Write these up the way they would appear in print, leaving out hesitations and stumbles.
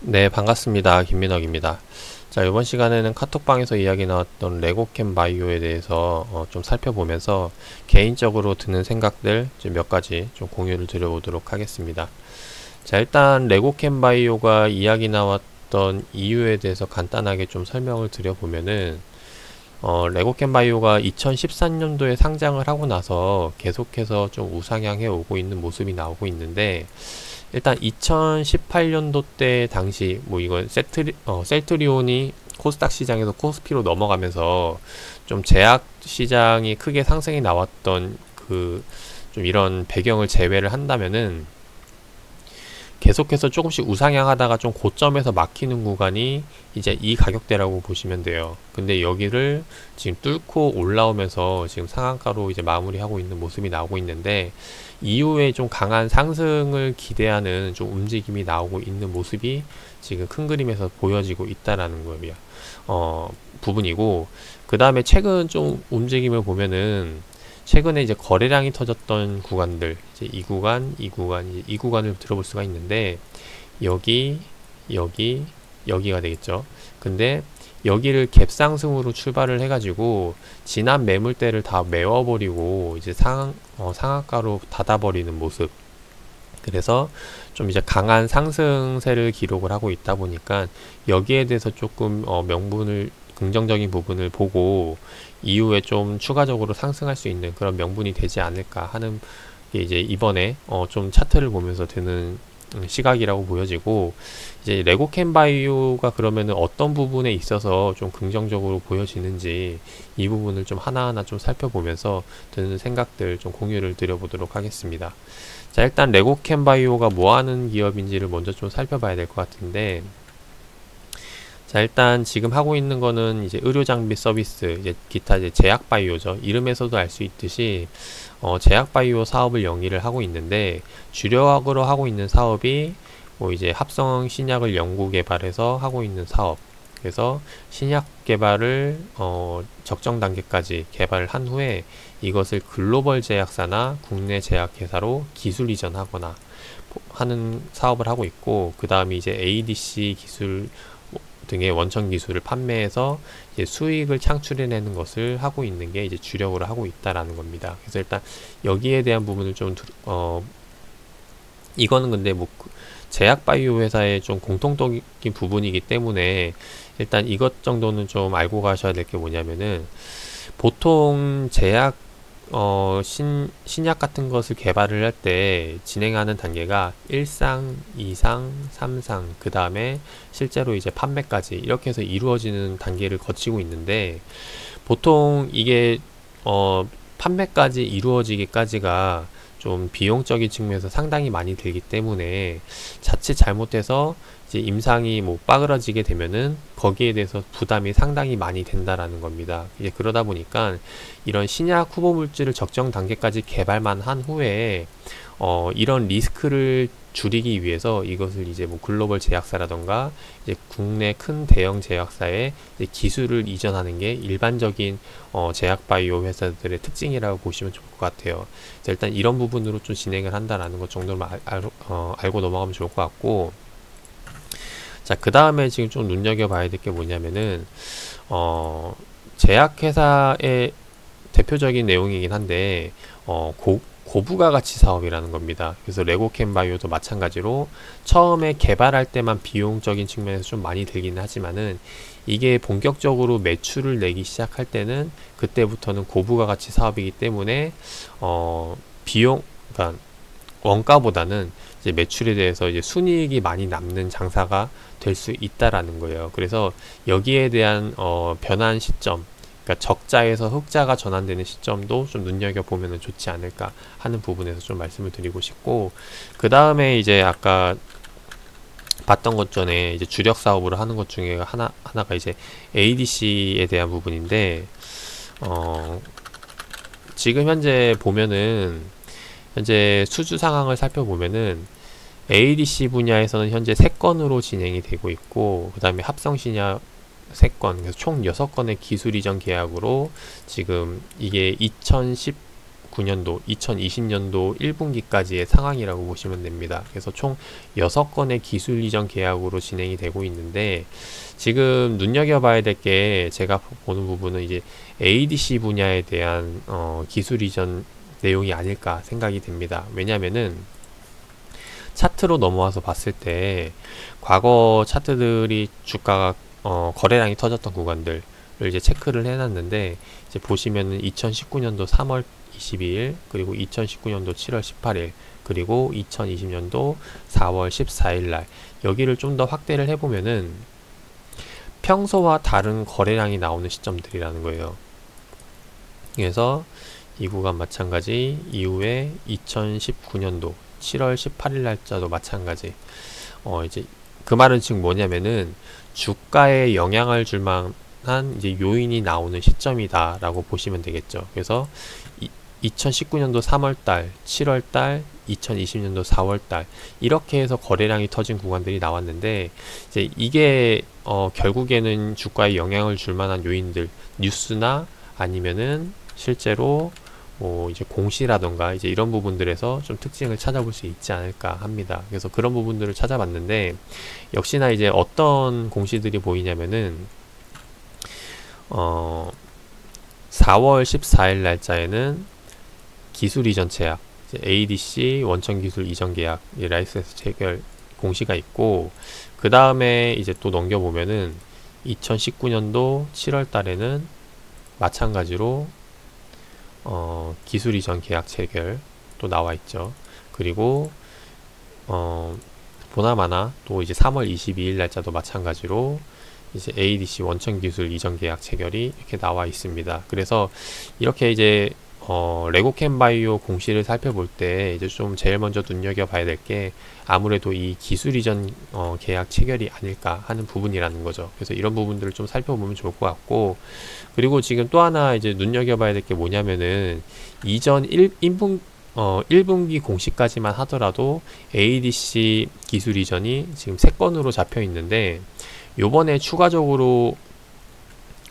네, 반갑습니다. 김민혁입니다. 자, 이번 시간에는 카톡방에서 이야기 나왔던 레고캠 바이오에 대해서 좀 살펴보면서 개인적으로 드는 생각들 좀 몇 가지 좀 공유를 드려보도록 하겠습니다. 자, 일단 레고캠 바이오가 이야기 나왔던 이유에 대해서 간단하게 좀 설명을 드려보면은 레고캠 바이오가 2013년도에 상장을 하고 나서 계속해서 좀 우상향해 오고 있는 모습이 나오고 있는데, 일단 2018년도 때 당시 뭐 이건 셀트리온이 코스닥 시장에서 코스피로 넘어가면서 좀 제약 시장이 크게 상승이 나왔던 그 좀 이런 배경을 제외를 한다면은 계속해서 조금씩 우상향하다가 좀 고점에서 막히는 구간이 이제 이 가격대라고 보시면 돼요. 근데 여기를 지금 뚫고 올라오면서 지금 상한가로 이제 마무리하고 있는 모습이 나오고 있는데, 이후에 좀 강한 상승을 기대하는 좀 움직임이 나오고 있는 모습이 지금 큰 그림에서 보여지고 있다라는 거예요. 부분이고, 그 다음에 최근 좀 움직임을 보면은 최근에 이제 거래량이 터졌던 구간들, 이제 이 구간을 들어볼 수가 있는데, 여기, 여기, 여기가 되겠죠. 근데 여기를 갭상승으로 출발을 해가지고 지난 매물대를 다 메워버리고 이제 상한가로 닫아버리는 모습. 그래서 좀 이제 강한 상승세를 기록을 하고 있다 보니까 여기에 대해서 조금 명분을 긍정적인 부분을 보고 이후에 좀 추가적으로 상승할 수 있는 그런 명분이 되지 않을까 하는 게 이제 이번에 좀 차트를 보면서 드는 시각이라고 보여지고, 이제 레고캠 바이오가 그러면은 어떤 부분에 있어서 좀 긍정적으로 보여지는지 이 부분을 좀 하나하나 좀 살펴보면서 드는 생각들 좀 공유를 드려보도록 하겠습니다. 자, 일단 레고캠 바이오가 뭐 하는 기업인지를 먼저 좀 살펴봐야 될 것 같은데, 자, 일단 지금 하고 있는 거는 이제 의료 장비 서비스, 이제 기타 이제 제약 바이오죠. 이름에서도 알 수 있듯이 제약 바이오 사업을 영위를 하고 있는데, 주력으로 하고 있는 사업이 뭐 이제 합성 신약을 연구 개발해서 하고 있는 사업. 그래서 신약 개발을 적정 단계까지 개발을 한 후에 이것을 글로벌 제약사나 국내 제약회사로 기술 이전하거나 하는 사업을 하고 있고, 그 다음에 이제 ADC 기술 등의 원천 기술을 판매해서 이제 수익을 창출해내는 것을 하고 있는 게 이제 주력으로 하고 있다라는 겁니다. 그래서 일단 여기에 대한 부분을 좀 이거는 근데 뭐 제약 바이오 회사의 좀 공통적인 부분이기 때문에 일단 이것 정도는 좀 알고 가셔야 될 게 뭐냐면은, 보통 제약 신약 같은 것을 개발을 할 때 진행하는 단계가 1상, 2상, 3상, 그 다음에 실제로 이제 판매까지 이렇게 해서 이루어지는 단계를 거치고 있는데, 보통 이게 판매까지 이루어지기까지가 좀 비용적인 측면에서 상당히 많이 들기 때문에 자칫 잘못해서 이제 임상이 뭐 빠그러지게 되면은 거기에 대해서 부담이 상당히 많이 된다라는 겁니다. 이제 그러다 보니까 이런 신약 후보 물질을 적정 단계까지 개발만 한 후에 이런 리스크를 줄이기 위해서 이것을 이제 뭐 글로벌 제약사라던가 이제 국내 큰 대형 제약사에 이제 기술을 이전하는 게 일반적인 제약 바이오 회사들의 특징이라고 보시면 좋을 것 같아요. 일단 이런 부분으로 좀 진행을 한다라는 것 정도만 알고 넘어가면 좋을 것 같고, 자, 그 다음에 지금 좀 눈여겨봐야 될 게 뭐냐면은 제약회사의 대표적인 내용이긴 한데 고부가 가치 사업이라는 겁니다. 그래서 레고캠 바이오도 마찬가지로 처음에 개발할 때만 비용적인 측면에서 좀 많이 들기는 하지만은 이게 본격적으로 매출을 내기 시작할 때는 그때부터는 고부가 가치 사업이기 때문에 비용, 그러니까 원가보다는 이제 매출에 대해서 이제 순이익이 많이 남는 장사가 될 수 있다라는 거예요. 그래서 여기에 대한 변환 시점, 그러니까 적자에서 흑자가 전환되는 시점도 좀 눈여겨보면 좋지 않을까 하는 부분에서 좀 말씀을 드리고 싶고, 그 다음에 이제 아까 봤던 것 전에 이제 주력 사업으로 하는 것 중에 하나가 이제 ADC에 대한 부분인데, 지금 현재 보면은 현재 수주 상황을 살펴보면은 ADC 분야에서는 현재 3건으로 진행이 되고 있고, 그 다음에 합성신약 3건, 그래서 총 6건의 기술 이전 계약으로 지금 이게 2019년도, 2020년도 1분기까지의 상황이라고 보시면 됩니다. 그래서 총 6건의 기술 이전 계약으로 진행이 되고 있는데, 지금 눈여겨봐야 될 게 제가 보는 부분은 이제 ADC 분야에 대한 기술 이전 내용이 아닐까 생각이 됩니다. 왜냐면은 차트로 넘어와서 봤을 때 과거 차트들이 주가가 거래량이 터졌던 구간들을 이제 체크를 해놨는데, 이제 보시면은 2019년도 3월 22일, 그리고 2019년도 7월 18일, 그리고 2020년도 4월 14일 날, 여기를 좀 더 확대를 해보면은 평소와 다른 거래량이 나오는 시점들이라는 거예요. 그래서 이 구간 마찬가지, 이후에 2019년도 7월 18일 날짜도 마찬가지. 이제 그 말은 지금 뭐냐면은 주가에 영향을 줄 만한 이제 요인이 나오는 시점이다라고 보시면 되겠죠. 그래서 2019년도 3월달, 7월달, 2020년도 4월달 이렇게 해서 거래량이 터진 구간들이 나왔는데, 이제 이게 결국에는 주가에 영향을 줄 만한 요인들, 뉴스나 아니면은 실제로 뭐 이제 공시라던가 이제 이런 부분들에서 좀 특징을 찾아볼 수 있지 않을까 합니다. 그래서 그런 부분들을 찾아봤는데, 역시나 이제 어떤 공시들이 보이냐면은 4월 14일 날짜에는 기술 이전 제약, ADC 원천 기술 이전 계약, 라이센스 체결 공시가 있고, 그 다음에 이제 또 넘겨보면은 2019년도 7월 달에는 마찬가지로 기술 이전 계약 체결 또 나와 있죠. 그리고 보나마나 또 이제 3월 22일 날짜도 마찬가지로 이제 ADC 원천 기술 이전 계약 체결이 이렇게 나와 있습니다. 그래서 이렇게 이제 레고캠 바이오 공시를 살펴볼 때 이제 좀 제일 먼저 눈여겨봐야 될 게 아무래도 이 기술 이전 계약 체결이 아닐까 하는 부분이라는 거죠. 그래서 이런 부분들을 좀 살펴보면 좋을 것 같고, 그리고 지금 또 하나 이제 눈여겨봐야 될 게 뭐냐면은 이전 1분기 공시까지만 하더라도 ADC 기술 이전이 지금 3건으로 잡혀 있는데, 요번에 추가적으로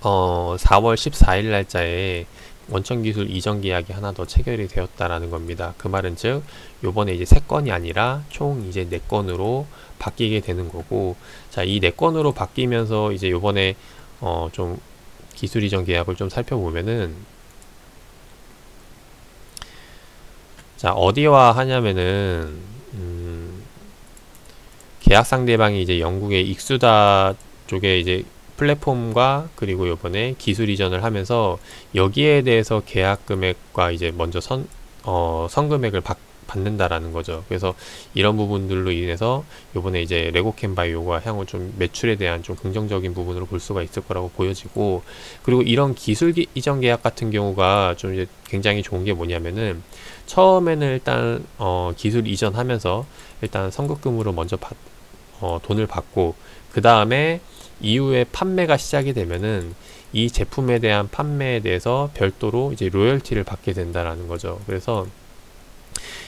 4월 14일 날짜에 원천기술 이전 계약이 하나 더 체결이 되었다라는 겁니다. 그 말은 즉 요번에 이제 3건이 아니라 총 이제 4건으로 바뀌게 되는 거고, 자, 이 4건으로 바뀌면서 이제 요번에 좀 기술 이전 계약을 좀 살펴보면은, 자, 어디와 하냐면은 계약 상대방이 이제 영국의 익수다 쪽에 이제 플랫폼과, 그리고 요번에 기술 이전을 하면서 여기에 대해서 계약 금액과 이제 먼저 선금액을 받는다라는 거죠. 그래서 이런 부분들로 인해서 요번에 이제 레고캠 바이오가 향후 좀 매출에 대한 좀 긍정적인 부분으로 볼 수가 있을 거라고 보여지고, 그리고 이런 기술 이전 계약 같은 경우가 좀 이제 굉장히 좋은 게 뭐냐면은, 처음에는 일단 기술 이전하면서 일단 선급금으로 먼저 돈을 받고, 그 다음에 이후에 판매가 시작이 되면은 이 제품에 대한 판매에 대해서 별도로 이제 로열티를 받게 된다라는 거죠. 그래서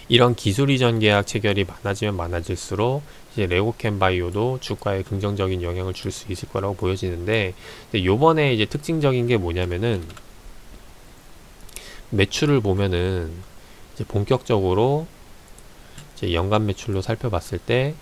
이런 기술 이전 계약 체결이 많아지면 많아질수록 이제 레고캠 바이오도 주가에 긍정적인 영향을 줄 수 있을 거라고 보여지는데, 요번에 이제 특징적인 게 뭐냐면은, 매출을 보면은 이제 본격적으로 이제 연간 매출로 살펴봤을 때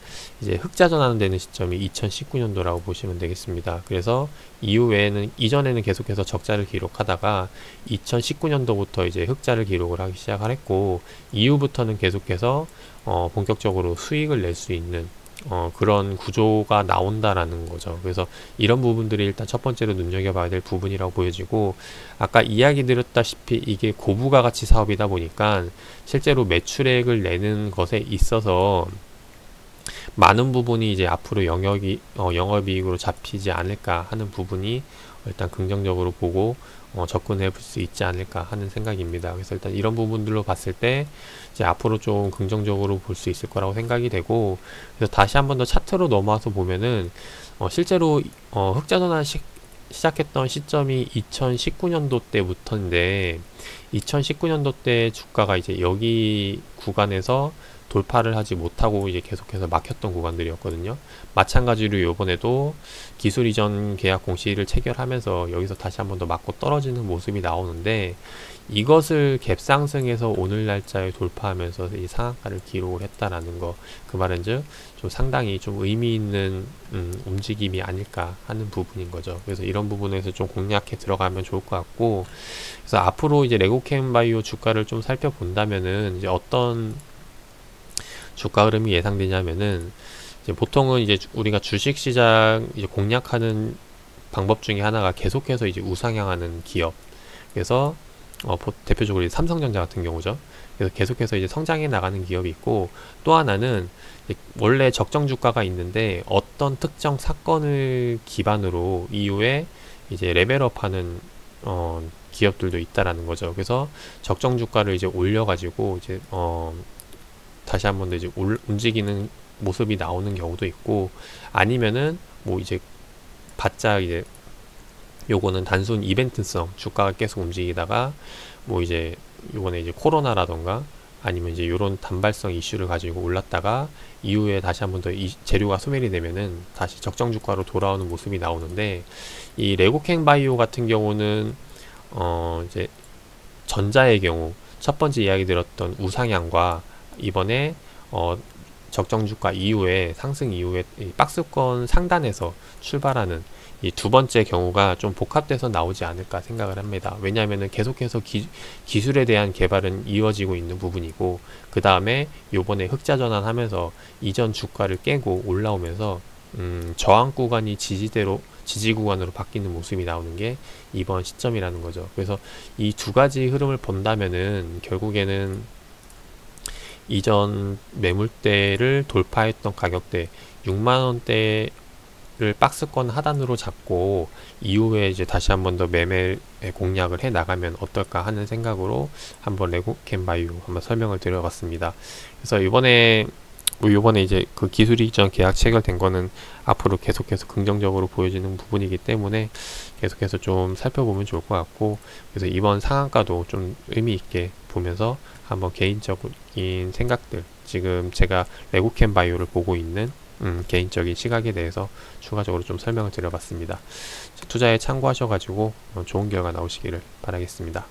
이제 흑자 전환되는 시점이 2019년도라고 보시면 되겠습니다. 그래서 이전에는 계속해서 적자를 기록하다가 2019년도부터 이제 흑자를 기록을 하기 시작을 했고, 이후부터는 계속해서 본격적으로 수익을 낼 수 있는 그런 구조가 나온다라는 거죠. 그래서 이런 부분들이 일단 첫 번째로 눈여겨봐야 될 부분이라고 보여지고, 아까 이야기 드렸다시피 이게 고부가 가치 사업이다 보니까 실제로 매출액을 내는 것에 있어서 많은 부분이 이제 앞으로 영업이익으로 잡히지 않을까 하는 부분이 일단 긍정적으로 보고 접근해 볼 수 있지 않을까 하는 생각입니다. 그래서 일단 이런 부분들로 봤을 때 이제 앞으로 좀 긍정적으로 볼 수 있을 거라고 생각이 되고, 그래서 다시 한번 더 차트로 넘어와서 보면은 실제로 흑자 전환 시작했던 시점이 2019년도 때부터인데, 2019년도 때 주가가 이제 여기 구간에서 돌파를 하지 못하고 이제 계속해서 막혔던 구간들이었거든요. 마찬가지로 이번에도 기술 이전 계약 공시를 체결하면서 여기서 다시 한 번 더 맞고 떨어지는 모습이 나오는데, 이것을 갭 상승해서 오늘 날짜에 돌파하면서 이 상한가를 기록을 했다라는 거, 그 말은즉 좀 상당히 좀 의미 있는 움직임이 아닐까 하는 부분인 거죠. 그래서 이런 부분에서 좀 공략해 들어가면 좋을 것 같고, 그래서 앞으로 이제 레고캠 바이오 주가를 좀 살펴본다면은 이제 어떤 주가 흐름이 예상되냐면은, 이제 보통은 이제 우리가 주식 시장 이제 공략하는 방법 중에 하나가 계속해서 이제 우상향하는 기업. 그래서 대표적으로 이제 삼성전자 같은 경우죠. 그래서 계속해서 이제 성장해 나가는 기업이 있고, 또 하나는 원래 적정 주가가 있는데 어떤 특정 사건을 기반으로 이후에 이제 레벨업하는 기업들도 있다라는 거죠. 그래서 적정 주가를 이제 올려가지고 이제 다시 한 번 더 이제 움직이는 모습이 나오는 경우도 있고, 아니면은 뭐 이제 바짝 이제 요거는 단순 이벤트성 주가가 계속 움직이다가 뭐 이제 요번에 이제 코로나라던가 아니면 이제 요런 단발성 이슈를 가지고 올랐다가 이후에 다시 한 번 더 이 재료가 소멸이 되면은 다시 적정 주가로 돌아오는 모습이 나오는데, 이 레고캠 바이오 같은 경우는 이제 전자의 경우 첫 번째 이야기 들었던 우상향과 이번에 적정 주가 이후에 상승 이후에 이 박스권 상단에서 출발하는 이 두 번째 경우가 좀 복합돼서 나오지 않을까 생각을 합니다. 왜냐하면 계속해서 기술에 대한 개발은 이어지고 있는 부분이고, 그 다음에 요번에 흑자 전환하면서 이전 주가를 깨고 올라오면서 저항 구간이 지지 구간으로 바뀌는 모습이 나오는 게 이번 시점이라는 거죠. 그래서 이 두 가지 흐름을 본다면은 결국에는 이전 매물대를 돌파했던 가격대 6만원대를 박스권 하단으로 잡고 이후에 이제 다시 한 번 더 매매 공략을 해 나가면 어떨까 하는 생각으로 한번 레고캠 바이오 한번 설명을 드려봤습니다. 그래서 이번에 이제 그 기술 이전 계약 체결된 거는 앞으로 계속해서 긍정적으로 보여지는 부분이기 때문에 계속해서 좀 살펴보면 좋을 것 같고, 그래서 이번 상한가도 좀 의미 있게 보면서 한번 개인적인 생각들, 지금 제가 레고캠 바이오를 보고 있는 개인적인 시각에 대해서 추가적으로 좀 설명을 드려봤습니다. 투자에 참고하셔가지고 좋은 결과 나오시기를 바라겠습니다.